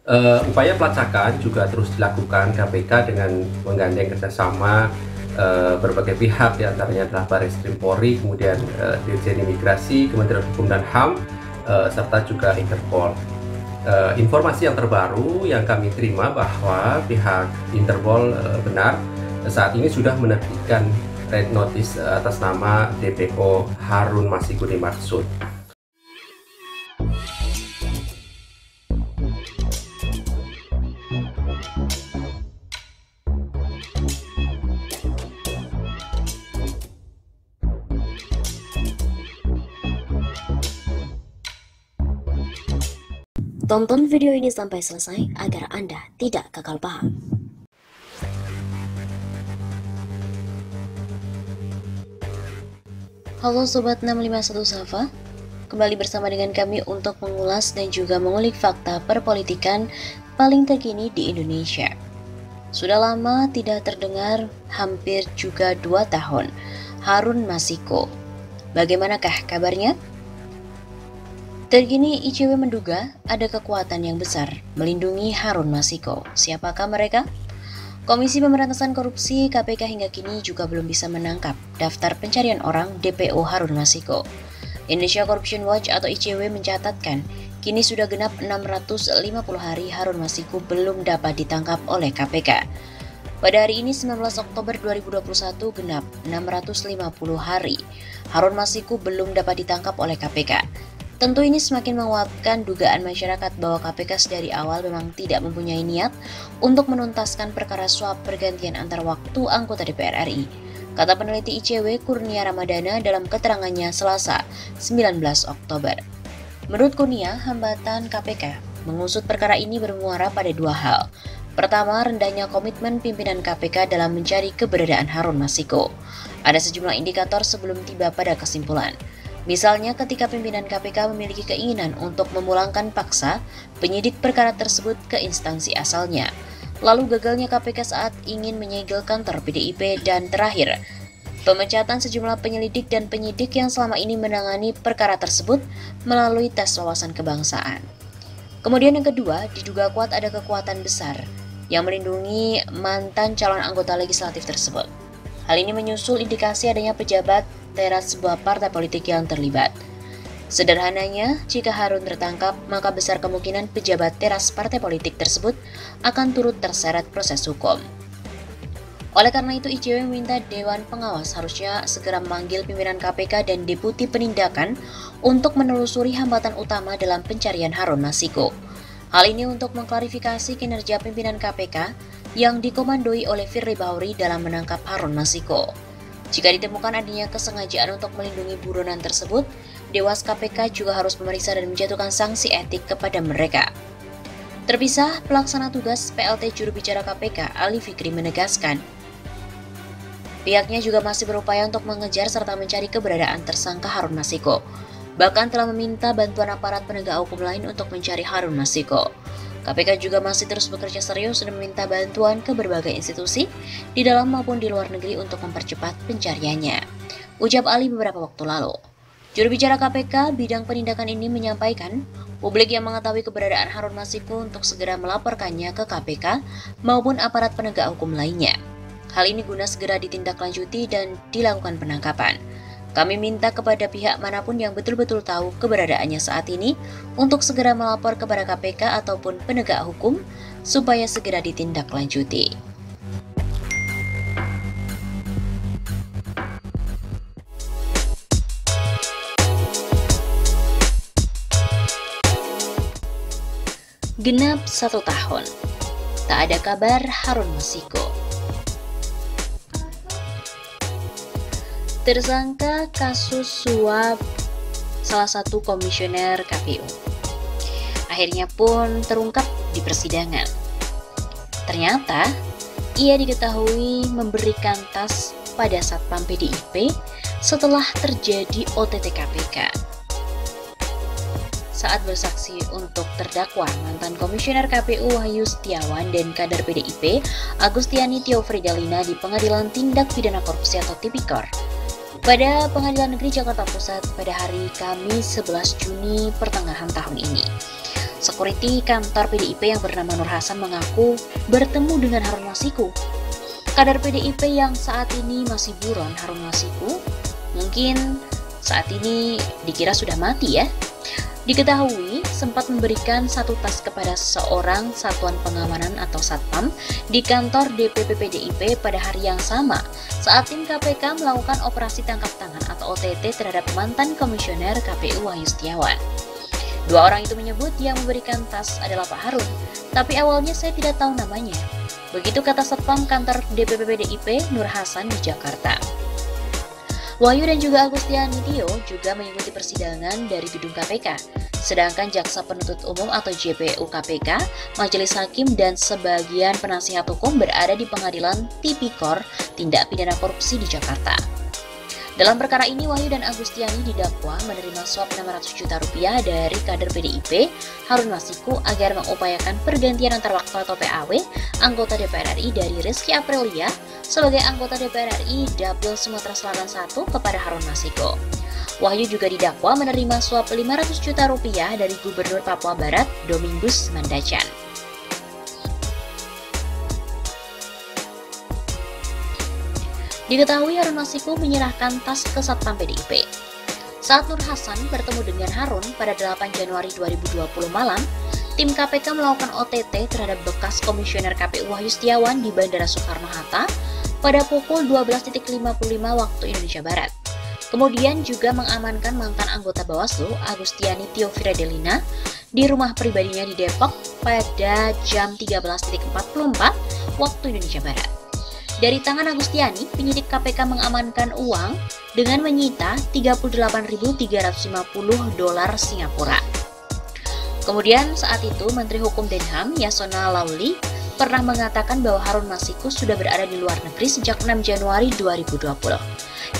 Upaya pelacakan juga terus dilakukan KPK dengan menggandeng kerjasama berbagai pihak, diantaranya adalah Baris Krim Polri, kemudian Dirjen Imigrasi, Kementerian Hukum dan HAM, serta juga Interpol. Informasi yang terbaru yang kami terima bahwa pihak Interpol benar saat ini sudah menerbitkan red notice atas nama DPO Harun Masiku dimaksud. Tonton video ini sampai selesai agar Anda tidak gagal paham. Halo Sobat 651 Safa, kembali bersama dengan kami untuk mengulas dan juga mengulik fakta perpolitikan paling terkini di Indonesia. Sudah lama tidak terdengar, hampir juga 2 tahun, Harun Masiku. Bagaimanakah kabarnya? Terkini ICW menduga ada kekuatan yang besar melindungi Harun Masiku. Siapakah mereka? Komisi Pemberantasan Korupsi KPK hingga kini juga belum bisa menangkap daftar pencarian orang DPO Harun Masiku. Indonesia Corruption Watch atau ICW mencatatkan kini sudah genap 650 hari Harun Masiku belum dapat ditangkap oleh KPK. Pada hari ini 19 Oktober 2021 genap 650 hari Harun Masiku belum dapat ditangkap oleh KPK. Tentu ini semakin menguatkan dugaan masyarakat bahwa KPK sedari awal memang tidak mempunyai niat untuk menuntaskan perkara suap pergantian antar waktu anggota DPR RI, kata peneliti ICW Kurnia Ramadana dalam keterangannya Selasa 19 Oktober. Menurut Kurnia, hambatan KPK mengusut perkara ini bermuara pada 2 hal. Pertama, rendahnya komitmen pimpinan KPK dalam mencari keberadaan Harun Masiku. Ada sejumlah indikator sebelum tiba pada kesimpulan. Misalnya ketika pimpinan KPK memiliki keinginan untuk memulangkan paksa penyidik perkara tersebut ke instansi asalnya. Lalu gagalnya KPK saat ingin menyegel kantor PDIP dan terakhir, pemecatan sejumlah penyelidik dan penyidik yang selama ini menangani perkara tersebut melalui tes wawasan kebangsaan. Kemudian yang kedua, diduga kuat ada kekuatan besar yang melindungi mantan calon anggota legislatif tersebut. Hal ini menyusul indikasi adanya pejabat teras sebuah partai politik yang terlibat. Sederhananya, jika Harun tertangkap, maka besar kemungkinan pejabat teras partai politik tersebut akan turut terseret proses hukum. Oleh karena itu, ICW meminta Dewan Pengawas harusnya segera memanggil pimpinan KPK dan Deputi Penindakan untuk menelusuri hambatan utama dalam pencarian Harun Masiku. Hal ini untuk mengklarifikasi kinerja pimpinan KPK yang dikomandoi oleh Firly Bahuri dalam menangkap Harun Masiku. Jika ditemukan adanya kesengajaan untuk melindungi buronan tersebut, Dewas KPK juga harus memeriksa dan menjatuhkan sanksi etik kepada mereka. Terpisah, pelaksana tugas PLT juru bicara KPK Ali Fikri menegaskan, pihaknya juga masih berupaya untuk mengejar serta mencari keberadaan tersangka Harun Masiku. Bahkan telah meminta bantuan aparat penegak hukum lain untuk mencari Harun Masiku. KPK juga masih terus bekerja serius dan meminta bantuan ke berbagai institusi di dalam maupun di luar negeri untuk mempercepat pencariannya, ucap Ali beberapa waktu lalu. Juru bicara KPK bidang penindakan ini menyampaikan, publik yang mengetahui keberadaan Harun Masiku untuk segera melaporkannya ke KPK maupun aparat penegak hukum lainnya. Hal ini guna segera ditindaklanjuti dan dilakukan penangkapan. Kami minta kepada pihak manapun yang betul-betul tahu keberadaannya saat ini untuk segera melapor kepada KPK ataupun penegak hukum supaya segera ditindaklanjuti. Genap 1 tahun, tak ada kabar Harun Masiku. Tersangka kasus suap salah satu komisioner KPU akhirnya pun terungkap di persidangan. Ternyata ia diketahui memberikan tas pada Satpam PDIP setelah terjadi OTT KPK. Saat bersaksi untuk terdakwa mantan komisioner KPU Wahyu Setiawan dan kader PDIP Agustiani Tio Fridalina di Pengadilan Tindak Pidana Korupsi atau Tipikor pada Pengadilan Negeri Jakarta Pusat pada hari Kamis 11 Juni pertengahan tahun ini. Security kantor PDIP yang bernama Nur Hasan mengaku bertemu dengan Harun Masiku. Kader PDIP yang saat ini masih buron, Harun Masiku, mungkin saat ini dikira sudah mati ya. Diketahui sempat memberikan satu tas kepada seorang satuan pengamanan atau satpam di kantor DPP PDIP pada hari yang sama saat tim KPK melakukan operasi tangkap tangan atau OTT terhadap mantan komisioner KPU Wahyu Setiawan. Dua orang itu menyebut yang memberikan tas adalah Pak Harun, tapi awalnya saya tidak tahu namanya. Begitu kata satpam kantor DPP PDIP Nur Hasan di Jakarta. Wahyu dan juga Agustiani Tio juga mengikuti persidangan dari gedung KPK, sedangkan Jaksa Penuntut Umum atau JPU KPK, Majelis Hakim, dan sebagian penasihat hukum berada di Pengadilan Tipikor Tindak Pidana Korupsi di Jakarta. Dalam perkara ini, Wahyu dan Agustiani didakwa menerima suap 600 juta rupiah dari kader PDIP Harun Masiku agar mengupayakan pergantian antar waktu atau PAW anggota DPR RI dari Rizky Aprilia sebagai anggota DPR RI Dapil Sumatera Selatan 1 kepada Harun Masiku. Wahyu juga didakwa menerima suap 500 juta rupiah dari Gubernur Papua Barat Domingus Mandacan. Diketahui Harun Masiku menyerahkan tas ke Satpam PDIP. Saat Nur Hasan bertemu dengan Harun pada 8 Januari 2020 malam, tim KPK melakukan OTT terhadap bekas komisioner KPU Wahyu Setiawan di Bandara Soekarno-Hatta pada pukul 12.55 waktu Indonesia Barat. Kemudian juga mengamankan mantan anggota Bawaslu Agustiani Tio Firedelina di rumah pribadinya di Depok pada jam 13.44 waktu Indonesia Barat. Dari tangan Agustiani, penyidik KPK mengamankan uang dengan menyita 38.350 dolar Singapura. Kemudian saat itu Menteri Hukum dan HAM Yasona Lauli pernah mengatakan bahwa Harun Masiku sudah berada di luar negeri sejak 6 Januari 2020.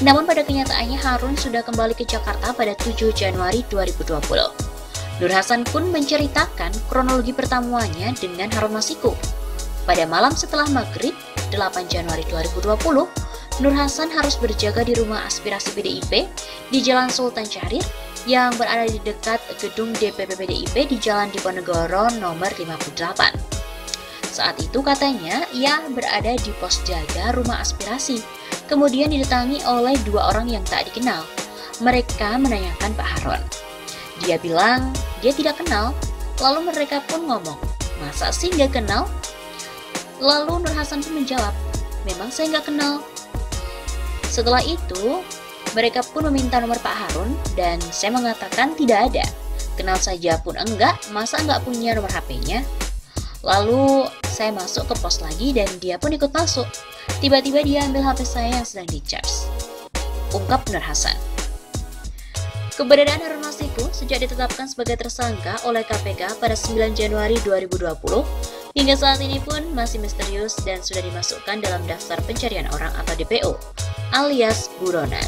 Namun pada kenyataannya Harun sudah kembali ke Jakarta pada 7 Januari 2020. Nur Hasan pun menceritakan kronologi pertemuannya dengan Harun Masiku. Pada malam setelah maghrib, 8 Januari 2020, Nur Hasan harus berjaga di rumah aspirasi PDIP di Jalan Sultan Syahrir yang berada di dekat gedung DPP PDIP di Jalan Diponegoro nomor 58. Saat itu katanya ia berada di pos jaga rumah aspirasi, kemudian didatangi oleh dua orang yang tak dikenal. Mereka menanyakan Pak Harun. Dia bilang dia tidak kenal, lalu mereka pun ngomong, masa sih nggak kenal? Lalu Nur Hasan pun menjawab, memang saya nggak kenal. Setelah itu, mereka pun meminta nomor Pak Harun dan saya mengatakan tidak ada. Kenal saja pun enggak, masa nggak punya nomor HP-nya? Lalu saya masuk ke pos lagi dan dia pun ikut masuk. Tiba-tiba dia ambil HP saya yang sedang di-charge. Ungkap Nur Hasan. Keberadaan Harun Masiku sejak ditetapkan sebagai tersangka oleh KPK pada 9 Januari 2020 hingga saat ini pun masih misterius dan sudah dimasukkan dalam daftar pencarian orang atau DPO alias buronan.